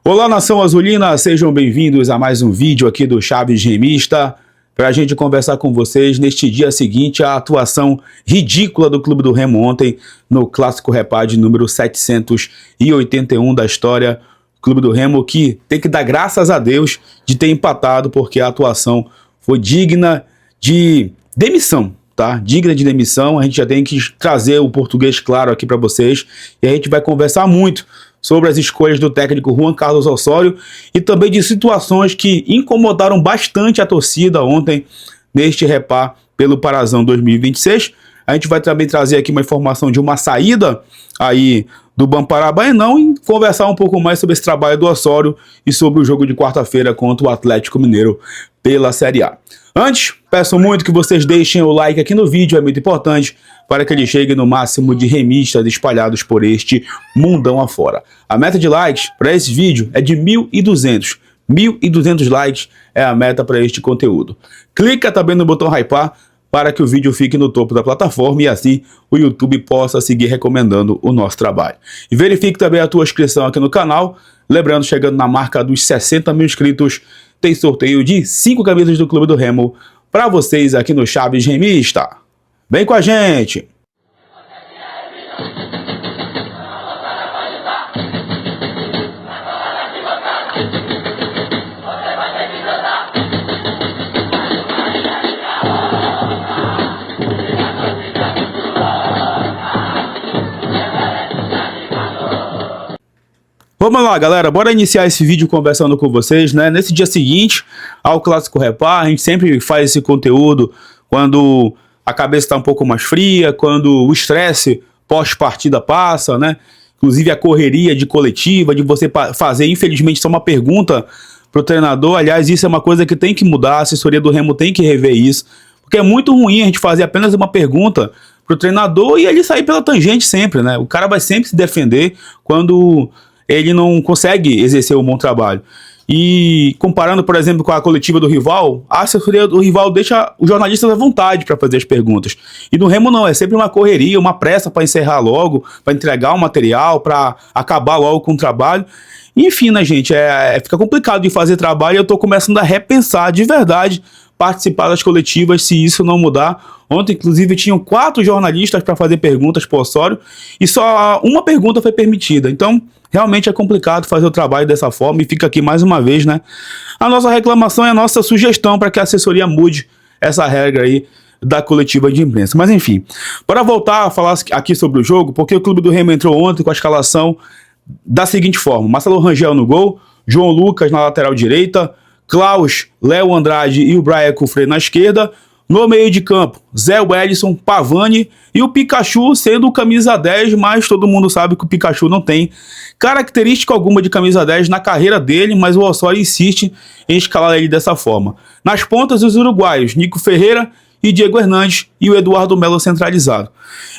Olá, nação azulina, sejam bem-vindos a mais um vídeo aqui do Chaves Remista, para a gente conversar com vocês neste dia seguinte à atuação ridícula do Clube do Remo ontem no Clássico Repá de número 781 da história. Clube do Remo que tem que dar graças a Deus de ter empatado, porque a atuação foi digna de demissão, tá? Digna de demissão. A gente já tem que trazer o português claro aqui para vocês e a gente vai conversar muito sobre as escolhas do técnico Juan Carlos Osório e também de situações que incomodaram bastante a torcida ontem neste Repá pelo Parazão 2026. A gente vai também trazer aqui uma informação de uma saída aí do Bamparabaenão e conversar um pouco mais sobre esse trabalho do Osório e sobre o jogo de quarta-feira contra o Atlético Mineiro pela Série A. Antes, peço muito que vocês deixem o like aqui no vídeo, é muito importante para que ele chegue no máximo de remistas espalhados por este mundão afora. A meta de likes para esse vídeo é de 1.200. 1.200 likes é a meta para este conteúdo. Clica também no botão hypar para que o vídeo fique no topo da plataforma e assim o YouTube possa seguir recomendando o nosso trabalho. E verifique também a tua inscrição aqui no canal. Lembrando, chegando na marca dos 60 mil inscritos, tem sorteio de 5 camisas do Clube do Remo para vocês aqui no Chaves Remista. Vem com a gente! Vamos lá, galera, bora iniciar esse vídeo conversando com vocês, né? Nesse dia seguinte ao Clássico Repá, a gente sempre faz esse conteúdo quando a cabeça está um pouco mais fria, quando o estresse pós-partida passa, né? Inclusive a correria de coletiva, de você fazer, infelizmente, só uma pergunta pro treinador. Aliás, isso é uma coisa que tem que mudar, a assessoria do Remo tem que rever isso, porque é muito ruim a gente fazer apenas uma pergunta pro treinador e ele sair pela tangente sempre, né? O cara vai sempre se defender quando ele não consegue exercer um bom trabalho. E comparando, por exemplo, com a coletiva do rival, a assessoria do rival deixa os jornalistas à vontade para fazer as perguntas. E no Remo não, é sempre uma correria, uma pressa para encerrar logo, para entregar o material, para acabar logo com o trabalho. Enfim, né, gente, fica complicado de fazer trabalho e eu estou começando a repensar de verdade participar das coletivas se isso não mudar. Ontem, inclusive, tinham 4 jornalistas para fazer perguntas para o Osório e só uma pergunta foi permitida. Então, realmente é complicado fazer o trabalho dessa forma e fica aqui mais uma vez, né? A nossa reclamação e a nossa sugestão para que a assessoria mude essa regra aí da coletiva de imprensa. Mas enfim, para voltar a falar aqui sobre o jogo, porque o Clube do Remo entrou ontem com a escalação da seguinte forma: Marcelo Rangel no gol, João Lucas na lateral direita, Klaus, Léo Andrade e o Brian Cufré na esquerda. No meio de campo, Zé Wellison, Pavani e o Pikachu sendo o camisa 10, mas todo mundo sabe que o Pikachu não tem característica alguma de camisa 10 na carreira dele, mas o Osório insiste em escalar ele dessa forma. Nas pontas, os uruguaios, Nico Ferreira e Diego Hernandes e o Eduardo Melo centralizado.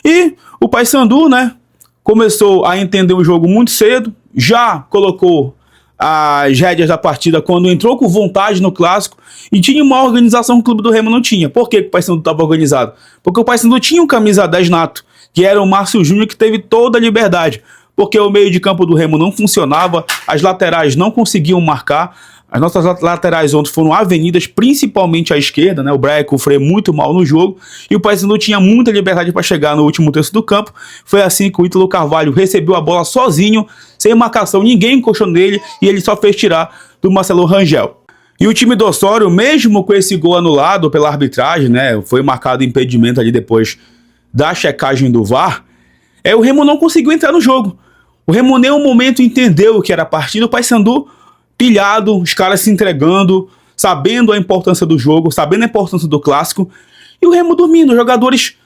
E o Paysandu, né, começou a entender o jogo muito cedo, já colocou as rédeas da partida quando entrou com vontade no clássico e tinha uma organização que o Clube do Remo não tinha. Por que o Paysandu estava organizado? Porque o Paysandu tinha um camisa 10 nato, que era o Márcio Júnior, que teve toda a liberdade, porque o meio de campo do Remo não funcionava, as laterais não conseguiam marcar. As nossas laterais ontem foram avenidas, principalmente à esquerda, né? O Brian Cufré muito mal no jogo e o Paysandu tinha muita liberdade para chegar no último terço do campo. Foi assim que o Ítalo Carvalho recebeu a bola sozinho, sem marcação, ninguém encostou nele e ele só fez tirar do Marcelo Rangel. E o time do Osório, mesmo com esse gol anulado pela arbitragem, né? Foi marcado impedimento ali depois da checagem do VAR, o Remo não conseguiu entrar no jogo. O Remo em nenhum momento entendeu o que era a partida. O Paysandu pilhado, os caras se entregando, sabendo a importância do jogo, sabendo a importância do clássico, e o Remo dormindo, os jogadores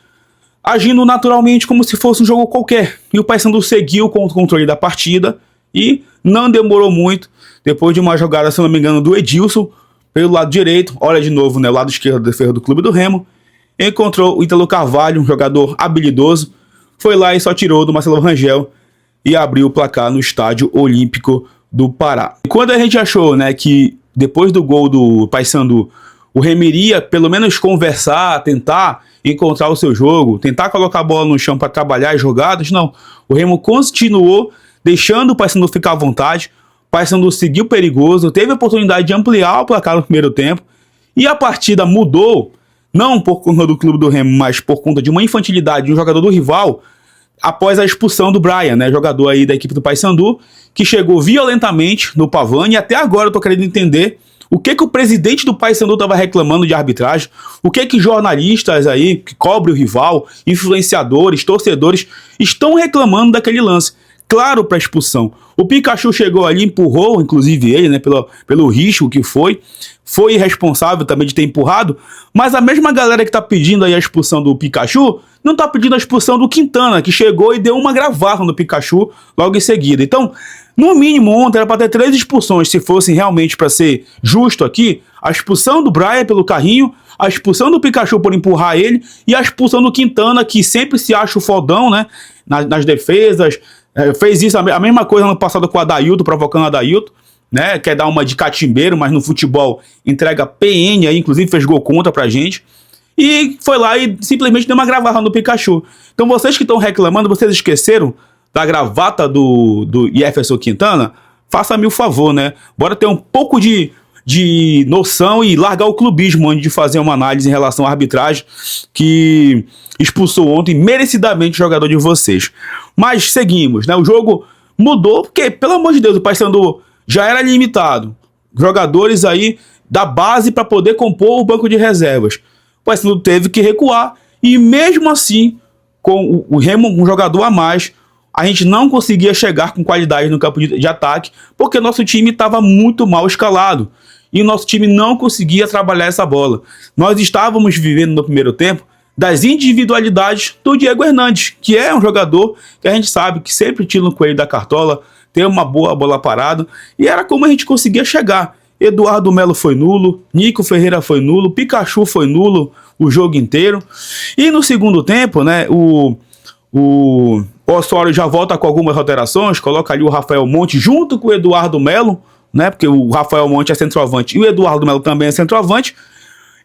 agindo naturalmente como se fosse um jogo qualquer. E o Paysandu seguiu com o controle da partida e não demorou muito, depois de uma jogada, se não me engano, do Edilson, pelo lado direito, olha de novo, né, o lado esquerdo da defesa do Clube do Remo, encontrou o Ítalo Carvalho, um jogador habilidoso, foi lá e só tirou do Marcelo Rangel e abriu o placar no Estádio Olímpico do Pará. E quando a gente achou, né, que depois do gol do Paysandu, o Remo iria pelo menos conversar, tentar encontrar o seu jogo, tentar colocar a bola no chão para trabalhar as jogadas, não. O Remo continuou deixando o Paysandu ficar à vontade, Paysandu seguiu perigoso, teve a oportunidade de ampliar o placar no primeiro tempo, e a partida mudou, não por conta do Clube do Remo, mas por conta de uma infantilidade de um jogador do rival, após a expulsão do Brian, né, jogador aí da equipe do Paysandu, que chegou violentamente no Pavani, e até agora eu tô querendo entender o que o presidente do Paysandu estava reclamando de arbitragem, o que jornalistas aí, que cobrem o rival, influenciadores, torcedores, estão reclamando daquele lance. Claro, para expulsão. O Pikachu chegou ali, empurrou, inclusive ele, né, pelo risco que foi irresponsável também de ter empurrado, mas a mesma galera que tá pedindo aí a expulsão do Pikachu, não tá pedindo a expulsão do Quintana, que chegou e deu uma gravata no Pikachu logo em seguida. Então, no mínimo ontem era para ter 3 expulsões, se fosse realmente para ser justo aqui, a expulsão do Brian pelo carrinho, a expulsão do Pikachu por empurrar ele, e a expulsão do Quintana, que sempre se acha o fodão, né, nas defesas. Fez isso, a mesma coisa no passado com o Adailton, provocando o Adailton, né? Quer dar uma de catimbeiro, mas no futebol entrega PN aí, inclusive fez gol contra pra gente. E foi lá e simplesmente deu uma gravata no Pikachu. Então vocês que estão reclamando, vocês esqueceram da gravata do Jefferson Quintana? Faça-me o favor, né? Bora ter um pouco de noção e largar o clubismo antes de fazer uma análise em relação à arbitragem que expulsou ontem merecidamente o jogador de vocês. Mas seguimos, né? O jogo mudou porque, pelo amor de Deus, o Paysandu já era limitado. Jogadores aí da base para poder compor o banco de reservas. O Paysandu teve que recuar e mesmo assim, com o Remo um jogador a mais, a gente não conseguia chegar com qualidade no campo de ataque porque nosso time estava muito mal escalado. E o nosso time não conseguia trabalhar essa bola. Nós estávamos vivendo no primeiro tempo das individualidades do Diego Hernandes, que é um jogador que a gente sabe que sempre tira um coelho da cartola, tem uma boa bola parada, e era como a gente conseguia chegar. Eduardo Melo foi nulo, Nico Ferreira foi nulo, Pikachu foi nulo o jogo inteiro. E no segundo tempo, né, o Osório já volta com algumas alterações, coloca ali o Rafael Monte junto com o Eduardo Melo, né, porque o Rafael Monte é centroavante e o Eduardo Melo também é centroavante,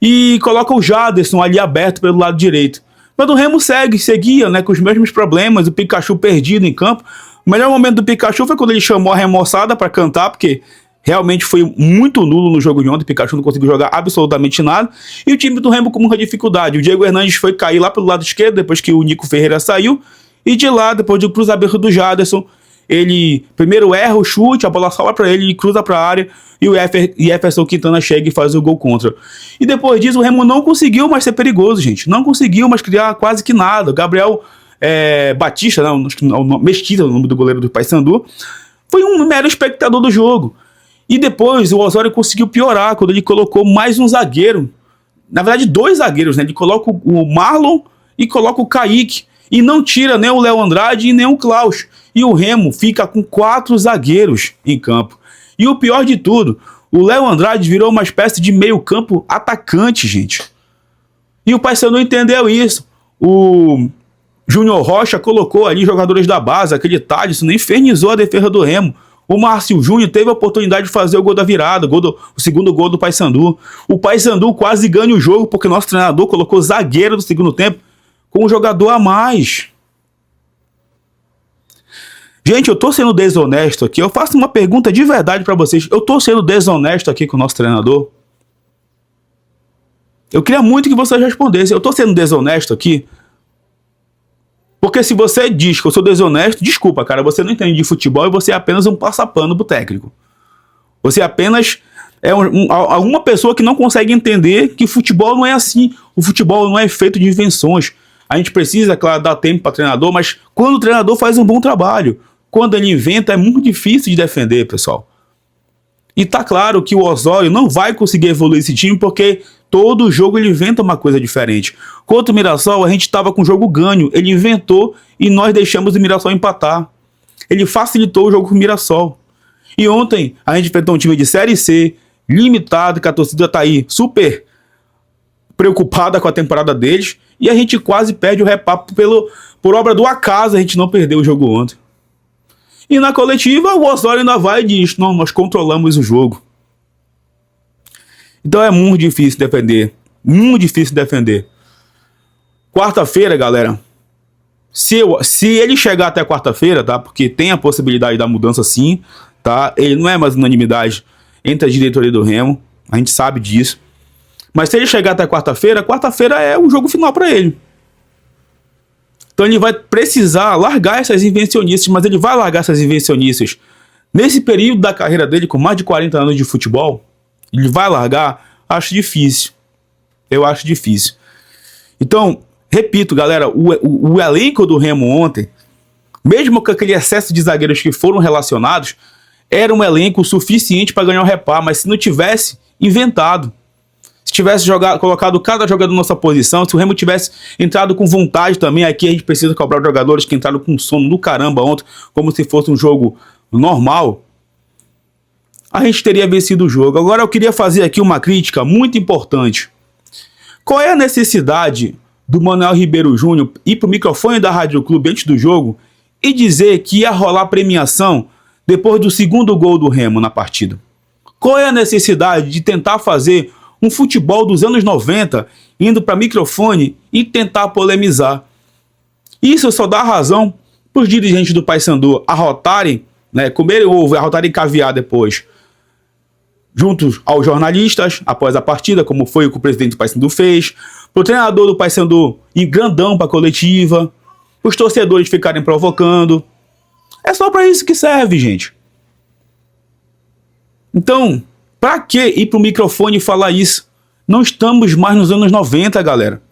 e coloca o Jaderson ali aberto pelo lado direito. Mas o Remo seguia, né, com os mesmos problemas, o Pikachu perdido em campo. O melhor momento do Pikachu foi quando ele chamou a remoçada para cantar, porque realmente foi muito nulo no jogo de ontem, o Pikachu não conseguiu jogar absolutamente nada, e o time do Remo com muita dificuldade. O Diego Hernandes foi cair lá pelo lado esquerdo, depois que o Nico Ferreira saiu, e de lá, depois do cruzamento do Jaderson, ele primeiro erra o chute, a bola sobra para ele cruza para a área, e o Jefferson Quintana chega e faz o gol contra. E depois disso o Remo não conseguiu mais ser perigoso, gente. Não conseguiu mais criar quase que nada. O Gabriel Batista, não, Mesquita, o nome do goleiro do Paysandu, foi um mero espectador do jogo. E depois o Osório conseguiu piorar quando ele colocou mais um zagueiro. Na verdade, 2 zagueiros, né? Ele coloca o Marlon e coloca o Kaique. E não tira nem o Léo Andrade e nem o Klaus. E o Remo fica com 4 zagueiros em campo. E o pior de tudo, o Léo Andrade virou uma espécie de meio-campo atacante, gente. E o Paysandu entendeu isso. O Júnior Rocha colocou ali jogadores da base, aquele Thaleson, nem infernizou a defesa do Remo. O Márcio Júnior teve a oportunidade de fazer o gol da virada, o segundo gol do Paysandu. O Paysandu quase ganha o jogo porque nosso treinador colocou zagueiro no segundo tempo com um jogador a mais. Gente, eu tô sendo desonesto aqui. Eu faço uma pergunta de verdade pra vocês. Eu tô sendo desonesto aqui com o nosso treinador? Eu queria muito que vocês respondessem. Eu tô sendo desonesto aqui? Porque se você diz que eu sou desonesto, desculpa, cara, você não entende de futebol e você é apenas um passapano pro técnico. Você apenas é uma pessoa que não consegue entender que futebol não é assim. O futebol não é feito de invenções. A gente precisa, claro, dar tempo para treinador, mas quando o treinador faz um bom trabalho, quando ele inventa, é muito difícil de defender, pessoal. E tá claro que o Osório não vai conseguir evoluir esse time porque todo jogo ele inventa uma coisa diferente. Contra o Mirassol, a gente estava com o jogo ganho. Ele inventou e nós deixamos o Mirassol empatar. Ele facilitou o jogo com o Mirassol. E ontem a gente enfrentou um time de Série C, limitado, que a torcida tá aí super preocupada com a temporada deles. E a gente quase perde o repapo por obra do acaso. A gente não perdeu o jogo ontem. E na coletiva, o Osório ainda vai e diz: não, nós controlamos o jogo. Então é muito difícil defender. Muito difícil defender. Quarta-feira, galera. Se ele chegar até quarta-feira, tá? Porque tem a possibilidade da mudança sim. tá? Ele não é mais unanimidade entre a diretoria do Remo, a gente sabe disso. Mas se ele chegar até quarta-feira é o jogo final para ele. Então ele vai precisar largar essas invencionices, mas ele vai largar essas invencionices nesse período da carreira dele, com mais de 40 anos de futebol. Ele vai largar? Acho difícil. Eu acho difícil. Então, repito, galera, o elenco do Remo ontem, mesmo com aquele excesso de zagueiros que foram relacionados, era um elenco suficiente para ganhar o Repar, mas se não tivesse inventado, se tivesse colocado cada jogador na nossa posição, se o Remo tivesse entrado com vontade também, aqui a gente precisa cobrar os jogadores que entraram com sono do caramba ontem, como se fosse um jogo normal, a gente teria vencido o jogo. Agora eu queria fazer aqui uma crítica muito importante. Qual é a necessidade do Manuel Ribeiro Júnior ir pro microfone da Rádio Clube antes do jogo e dizer que ia rolar premiação depois do segundo gol do Remo na partida? Qual é a necessidade de tentar fazer um futebol dos anos 90 indo para microfone e tentar polemizar? Isso só dá razão para os dirigentes do Paysandu arrotarem, né, comerem ovo e arrotarem caviar depois, juntos aos jornalistas após a partida, como foi o que o presidente do Paysandu fez, para o treinador do Paysandu ir grandão para a coletiva, os torcedores ficarem provocando. É só para isso que serve, gente. Então, para que ir para o microfone e falar isso? Não estamos mais nos anos 90, galera.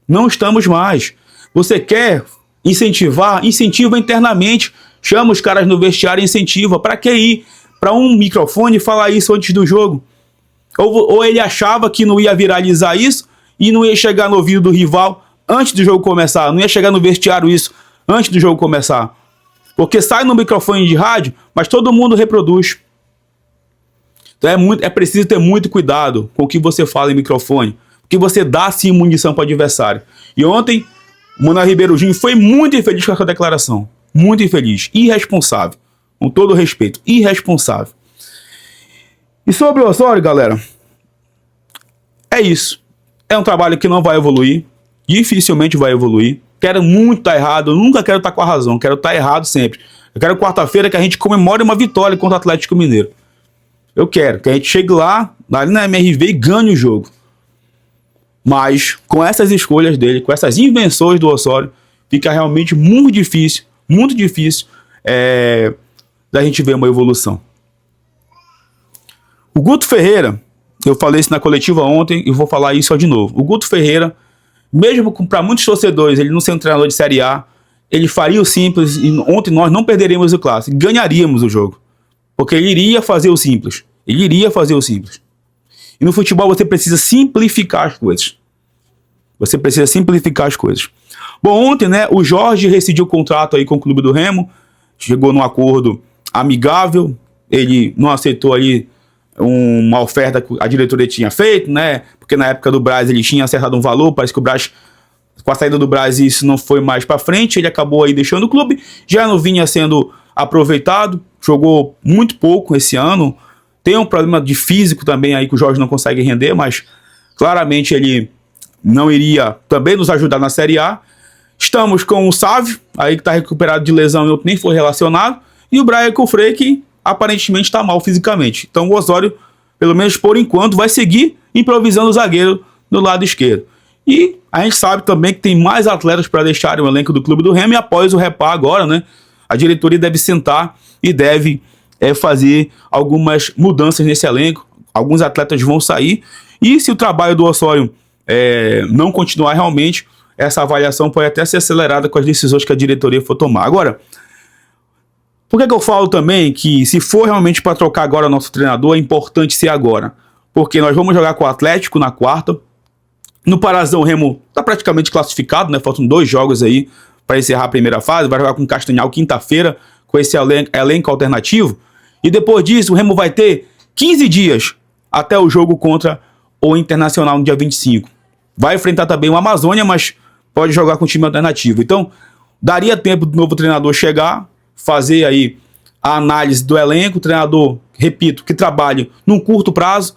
Não estamos mais. Você quer incentivar? Incentiva internamente. Chama os caras no vestiário e incentiva. Para que ir para um microfone e falar isso antes do jogo? Ou ele achava que não ia viralizar isso e não ia chegar no ouvido do rival antes do jogo começar. Não ia chegar no vestiário isso antes do jogo começar. Porque sai no microfone de rádio, mas todo mundo reproduz. Então é preciso ter muito cuidado com o que você fala em microfone, porque você dá sim munição para o adversário. E ontem, o Manuel Ribeiro Júnior foi muito infeliz com essa declaração. Muito infeliz. Irresponsável. Com todo respeito. Irresponsável. E sobre o Osório, galera, é isso. É um trabalho que não vai evoluir. Dificilmente vai evoluir. Quero muito estar errado. Eu nunca quero estar com a razão. Quero estar errado sempre. Eu quero quarta-feira que a gente comemore uma vitória contra o Atlético Mineiro. Eu quero que a gente chegue lá, ali na MRV e ganhe o jogo. Mas com essas escolhas dele, com essas invenções do Osório, fica realmente muito difícil da gente ver uma evolução. O Guto Ferreira, eu falei isso na coletiva ontem e vou falar isso de novo. O Guto Ferreira, mesmo para muitos torcedores, ele não ser um treinador de Série A, ele faria o simples e ontem nós não perderíamos o clássico, ganharíamos o jogo. Porque ele iria fazer o simples. Ele iria fazer o simples. E no futebol você precisa simplificar as coisas. Você precisa simplificar as coisas. Bom, ontem, né, o Jorge rescindiu o contrato aí com o Clube do Remo. Chegou num acordo amigável. Ele não aceitou ali uma oferta que a diretoria tinha feito, né? Porque na época do Braz ele tinha acertado um valor. Parece que o Braz, com a saída do Braz, isso não foi mais para frente. Ele acabou aí deixando o clube. Já não vinha sendo aproveitado. Jogou muito pouco esse ano. Tem um problema de físico também aí que o Jorge não consegue render, mas claramente ele não iria também nos ajudar na Série A. Estamos com o Sávio, aí que está recuperado de lesão e nem foi relacionado, e o Brian Cofré, que aparentemente está mal fisicamente. Então o Osório, pelo menos por enquanto, vai seguir improvisando o zagueiro no lado esquerdo. E a gente sabe também que tem mais atletas para deixarem o elenco do Clube do Remo, e após o Repar agora, né, a diretoria deve sentar e deve fazer algumas mudanças nesse elenco. Alguns atletas vão sair, e se o trabalho do Osório não continuar realmente, essa avaliação pode até ser acelerada com as decisões que a diretoria for tomar. Agora, por que eu falo também que se for realmente para trocar agora nosso treinador, é importante ser agora? Porque nós vamos jogar com o Atlético na quarta. No Parazão, o Remo está praticamente classificado, né? Faltam 2 jogos aí para encerrar a primeira fase. Vai jogar com o Castanhal quinta-feira, com esse elenco alternativo. E depois disso, o Remo vai ter 15 dias até o jogo contra o Internacional no dia 25. Vai enfrentar também o Amazônia, mas pode jogar com time alternativo. Então, daria tempo do novo treinador chegar, fazer aí a análise do elenco. O treinador, repito, que trabalha num curto prazo.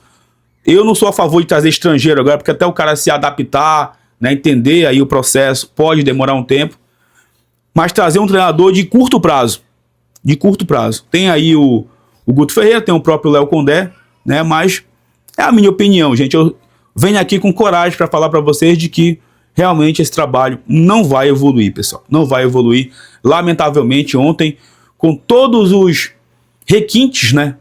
Eu não sou a favor de trazer estrangeiro agora, porque até o cara se adaptar, né, entender aí o processo, pode demorar um tempo. Mas trazer um treinador de curto prazo. De curto prazo. Tem aí o o Guto Ferreira, tem o próprio Léo Condé, né? Mas é a minha opinião, gente. Eu venho aqui com coragem para falar para vocês de que realmente esse trabalho não vai evoluir, pessoal. Não vai evoluir. Lamentavelmente, ontem, com todos os requintes, né,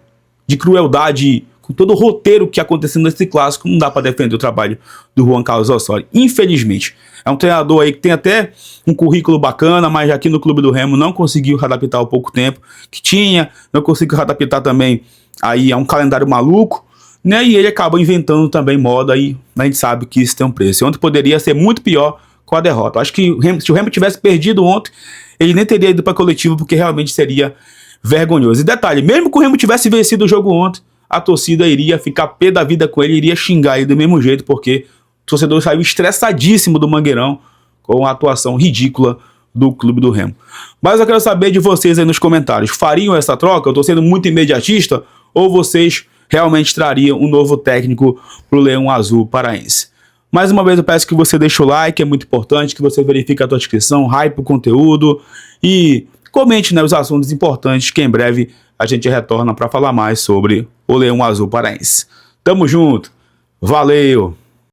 de crueldade, com todo o roteiro que aconteceu nesse clássico, não dá para defender o trabalho do Juan Carlos Osorio. Infelizmente. É um treinador aí que tem até um currículo bacana, mas aqui no Clube do Remo não conseguiu adaptar ao pouco tempo que tinha, não conseguiu adaptar também aí a um calendário maluco, né? E ele acabou inventando também moda e a gente sabe que isso tem um preço. Ontem poderia ser muito pior com a derrota. Acho que se o Remo tivesse perdido ontem, ele nem teria ido para a coletiva, porque realmente seria vergonhoso. E detalhe, mesmo que o Remo tivesse vencido o jogo ontem, a torcida iria ficar pé da vida com ele, iria xingar ele do mesmo jeito, porque o torcedor saiu estressadíssimo do Mangueirão com a atuação ridícula do Clube do Remo. Mas eu quero saber de vocês aí nos comentários. Fariam essa troca? Eu tô sendo muito imediatista? Ou vocês realmente trariam um novo técnico pro Leão Azul Paraense? Mais uma vez eu peço que você deixe o like, é muito importante, que você verifique a tua inscrição, hype o conteúdo e comente, né, os assuntos importantes, que em breve a gente retorna para falar mais sobre o Leão Azul Paraense. Tamo junto, valeu!